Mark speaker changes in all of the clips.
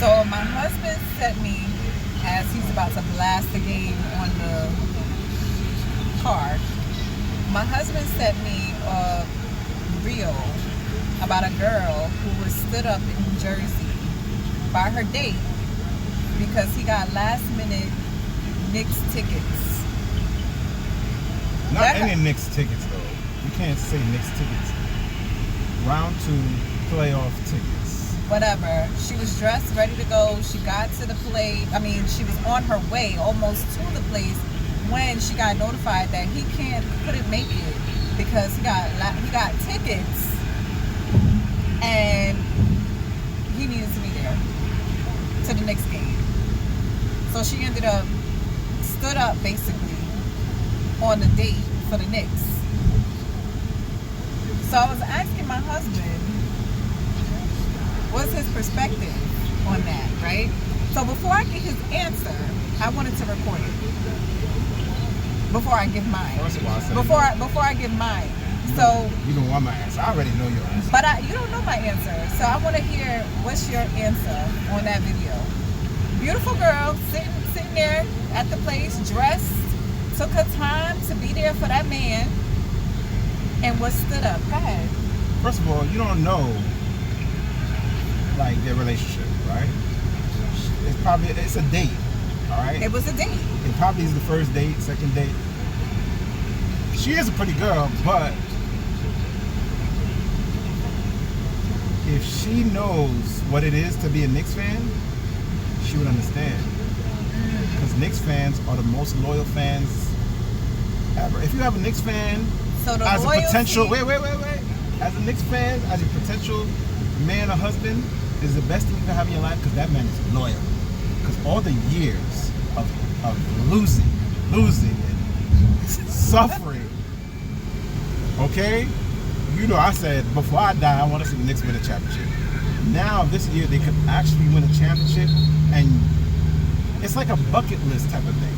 Speaker 1: So my husband sent me, as he's about to blast the game on the car, my husband sent me a reel about a girl who was stood up in New Jersey by her date because he got last minute Knicks tickets.
Speaker 2: Not any Knicks tickets though. You can't say Knicks tickets. Round 2 playoff tickets.
Speaker 1: Whatever. She was dressed, ready to go. She got to the place. I mean, she was on her way almost to the place when she got notified that he couldn't make it because he got tickets and he needed to be there to the next game. So she ended up stood up basically on the date for the Knicks. So I was asking my husband, what's his perspective on that, right? So before I get his answer, I wanted to record it. Before I give mine.
Speaker 2: First of all, I said
Speaker 1: before I give mine. So
Speaker 2: you don't want my answer. I already know your answer.
Speaker 1: But you don't know my answer. So I want to hear what's your answer on that video. Beautiful girl sitting there at the place, dressed, took her time to be there for that man, and was stood up. Go ahead.
Speaker 2: First of all, you don't know like their relationship, right? It's a date, all right?
Speaker 1: It was a date.
Speaker 2: It probably is the first date, second date. She is a pretty girl, but if she knows what it is to be a Knicks fan, she would understand. Because Knicks fans are the most loyal fans ever. If you have a Knicks fan
Speaker 1: so the
Speaker 2: as
Speaker 1: loyalty,
Speaker 2: a potential, wait. As a Knicks fan, as a potential man or husband, is the best thing you can have in your life because that man is loyal. Because all the years of losing and suffering, okay? You know, I said before I die, I want to see the Knicks win a championship. Now this year they could actually win a championship, and it's like a bucket list type of thing.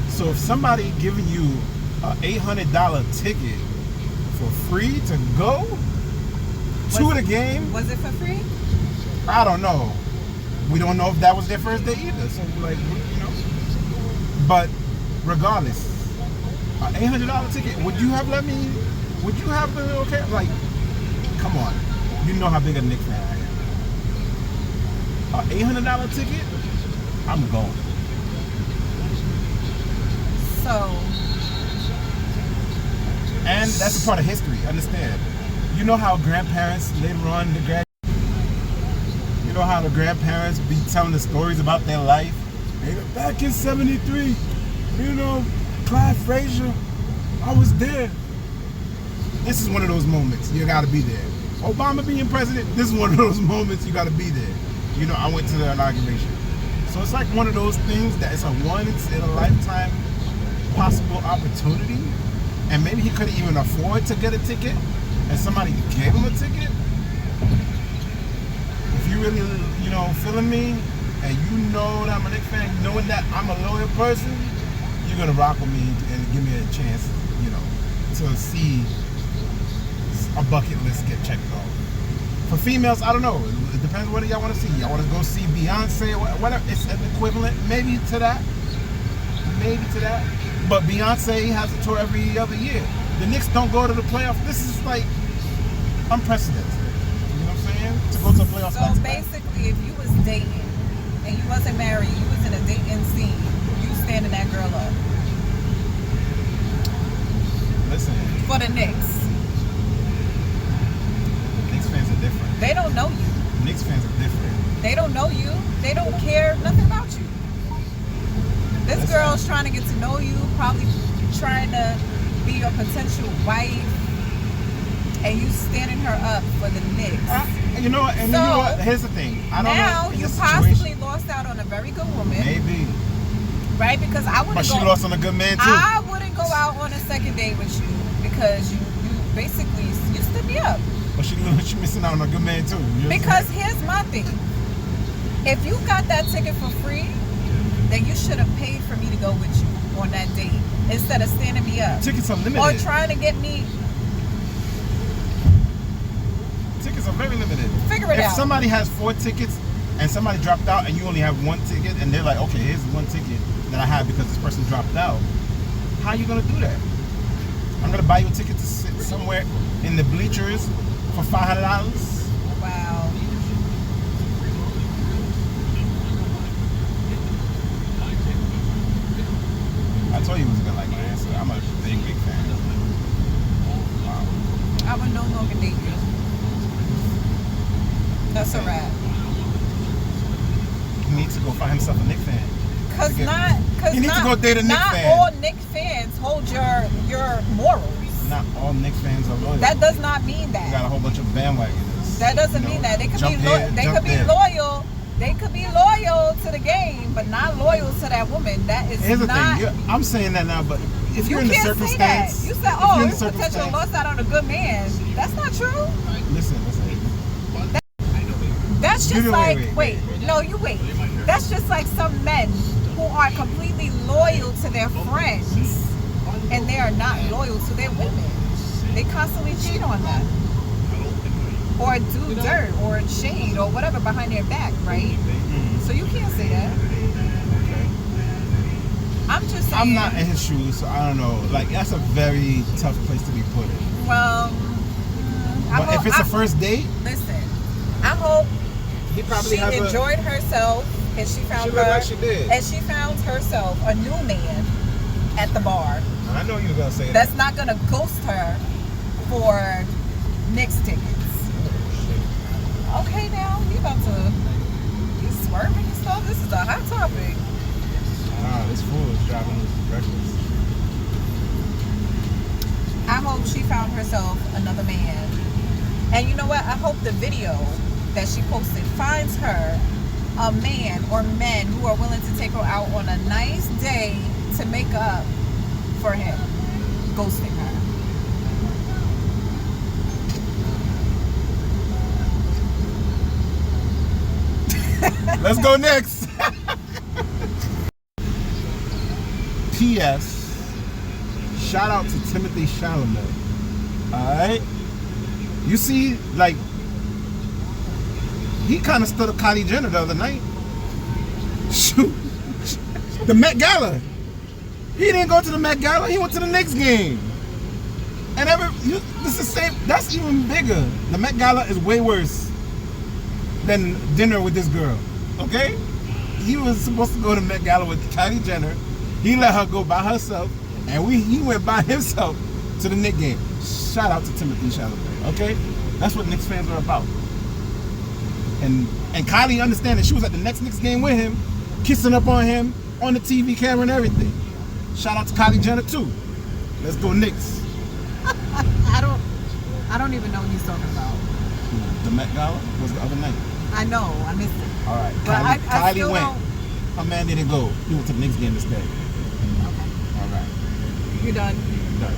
Speaker 2: So if somebody giving you an $800 ticket for free to go to the game,
Speaker 1: was it for free?
Speaker 2: I don't know. We don't know if that was their first day either. So like, you know. But regardless, an $800 ticket. Would you have let me? Would you have been okay? Like, come on. You know how big a Knicks fan I am. An $800 ticket, I'm going.
Speaker 1: So.
Speaker 2: And that's a part of history. Understand? You know how grandparents later on you know how the grandparents be telling the stories about their life. Back in '73, you know, Clyde Frazier, I was there. This is one of those moments. You gotta be there. Obama being president, this is one of those moments you gotta be there. You know, I went to the inauguration. So it's like one of those things that it's a once in a lifetime possible opportunity. And maybe he couldn't even afford to get a ticket, and somebody gave him a ticket. If you really, you know, feeling me, and you know that I'm a Knicks fan, knowing that I'm a loyal person, you're gonna rock with me and give me a chance, you know, to see a bucket list get checked off. For females, I don't know. It depends what y'all want to see. Y'all want to go see Beyonce or whatever. It's an equivalent, maybe to that. But Beyonce has a tour every other year. The Knicks don't go to the playoffs. This is like unprecedented. You know what I'm saying? To go to the playoffs.
Speaker 1: So basically, if you was dating and you wasn't married, you was in a dating scene, you standing that girl up.
Speaker 2: Listen.
Speaker 1: For the Knicks.
Speaker 2: Knicks fans are different.
Speaker 1: They don't know you.
Speaker 2: Knicks fans are different.
Speaker 1: They don't know you. They don't care nothing about you. This girl's trying to get to know you, probably trying to be your potential wife, and you standing her up for the Knicks.
Speaker 2: You know what? And so, you know what? Here's the thing. I don't
Speaker 1: now
Speaker 2: know.
Speaker 1: You possibly lost out on a very good woman.
Speaker 2: Maybe.
Speaker 1: Right? Because I wouldn't.
Speaker 2: But she lost on a good man too.
Speaker 1: I wouldn't go out on a second date with you because you basically you stood me up.
Speaker 2: But she missing out on a good man too. You know
Speaker 1: because here's my thing. If you got that ticket for free, then you should have paid for me to go with you on that date instead of standing me up.
Speaker 2: Tickets are limited.
Speaker 1: Or trying to get me.
Speaker 2: Tickets are very limited.
Speaker 1: Figure it out.
Speaker 2: If somebody has 4 tickets, and somebody dropped out and you only have one ticket, and they're like, okay, here's one ticket that I have because this person dropped out, how are you going to do that? I'm going to buy you a ticket to sit somewhere in the bleachers for $500?
Speaker 1: Wow.
Speaker 2: I told you it was going to like my answer. I'm a big fan. Wow.
Speaker 1: I would no longer date you. That's a wrap.
Speaker 2: He needs to go find himself a Knicks fan.
Speaker 1: Cause
Speaker 2: He needs
Speaker 1: not,
Speaker 2: to go date a Knicks
Speaker 1: not
Speaker 2: fan.
Speaker 1: all Knicks fans hold your morals.
Speaker 2: Not all Knicks fans are loyal.
Speaker 1: That does not mean
Speaker 2: You got
Speaker 1: that.
Speaker 2: a whole bunch of bandwagoners.
Speaker 1: That doesn't
Speaker 2: You know,
Speaker 1: mean that. They could
Speaker 2: jump
Speaker 1: be
Speaker 2: here,
Speaker 1: they
Speaker 2: jump
Speaker 1: could be
Speaker 2: there.
Speaker 1: loyal. They could be loyal to the game, but not loyal to that woman. That is
Speaker 2: Here's the
Speaker 1: not.
Speaker 2: thing. I'm saying that now, but if
Speaker 1: You
Speaker 2: you're in the
Speaker 1: can't say that.
Speaker 2: circumstance,
Speaker 1: You said,
Speaker 2: if
Speaker 1: "Oh,
Speaker 2: you're in
Speaker 1: you
Speaker 2: the
Speaker 1: potentially
Speaker 2: circumstance-
Speaker 1: lost out on a good man." That's not true.
Speaker 2: Listen.
Speaker 1: That's just
Speaker 2: Wait,
Speaker 1: like
Speaker 2: wait.
Speaker 1: no, you wait. That's just like some men who are completely loyal to their friends, and they are not loyal to their women. They constantly cheat on them, or do dirt, or shade, or whatever behind their back, right? So you can't say that.
Speaker 2: Okay.
Speaker 1: I'm just saying.
Speaker 2: I'm not in his shoes, so I don't know. Like, that's a very tough place to be put in.
Speaker 1: Well,
Speaker 2: But if it's a first date,
Speaker 1: listen, I hope
Speaker 2: he probably
Speaker 1: she
Speaker 2: has
Speaker 1: enjoyed herself, and she found
Speaker 2: She looked
Speaker 1: her,
Speaker 2: like she did.
Speaker 1: and she found herself a new man at the bar.
Speaker 2: I know you were gonna say
Speaker 1: That's
Speaker 2: that.
Speaker 1: not gonna ghost her for Knicks tickets. Okay, now he's swerving and stuff. This is a hot topic.
Speaker 2: This fool is driving reckless.
Speaker 1: I hope she found herself another man. And you know what? I hope the video that she posted finds her a man or men who are willing to take her out on a nice day to make up for him ghosting her.
Speaker 2: Let's go next. P.S. Shout out to Timothy Chalamet. Alright? You see, like, he kind of stood up Kylie Jenner the other night. Shoot. The Met Gala. He didn't go to the Met Gala, he went to the Knicks game. And this is same. That's even bigger. The Met Gala is way worse than dinner with this girl. Okay? He was supposed to go to Met Gala with Kylie Jenner. He let her go by herself, and he went by himself to the Knicks game. Shout out to Timothy Chalamet. Okay? That's what Knicks fans are about. And Kylie understand that she was at the next Knicks game with him, kissing up on him on the TV camera and everything. Shout out to Kylie Jenner too. Let's go Knicks.
Speaker 1: I don't even know what he's talking about.
Speaker 2: The Met Gala was the other night.
Speaker 1: I know, I missed it.
Speaker 2: All right,
Speaker 1: But I
Speaker 2: Kylie
Speaker 1: still
Speaker 2: went.
Speaker 1: don't.
Speaker 2: Her man didn't go. He went to the Knicks game instead.
Speaker 1: Okay.
Speaker 2: All right,
Speaker 1: You're done.
Speaker 2: done.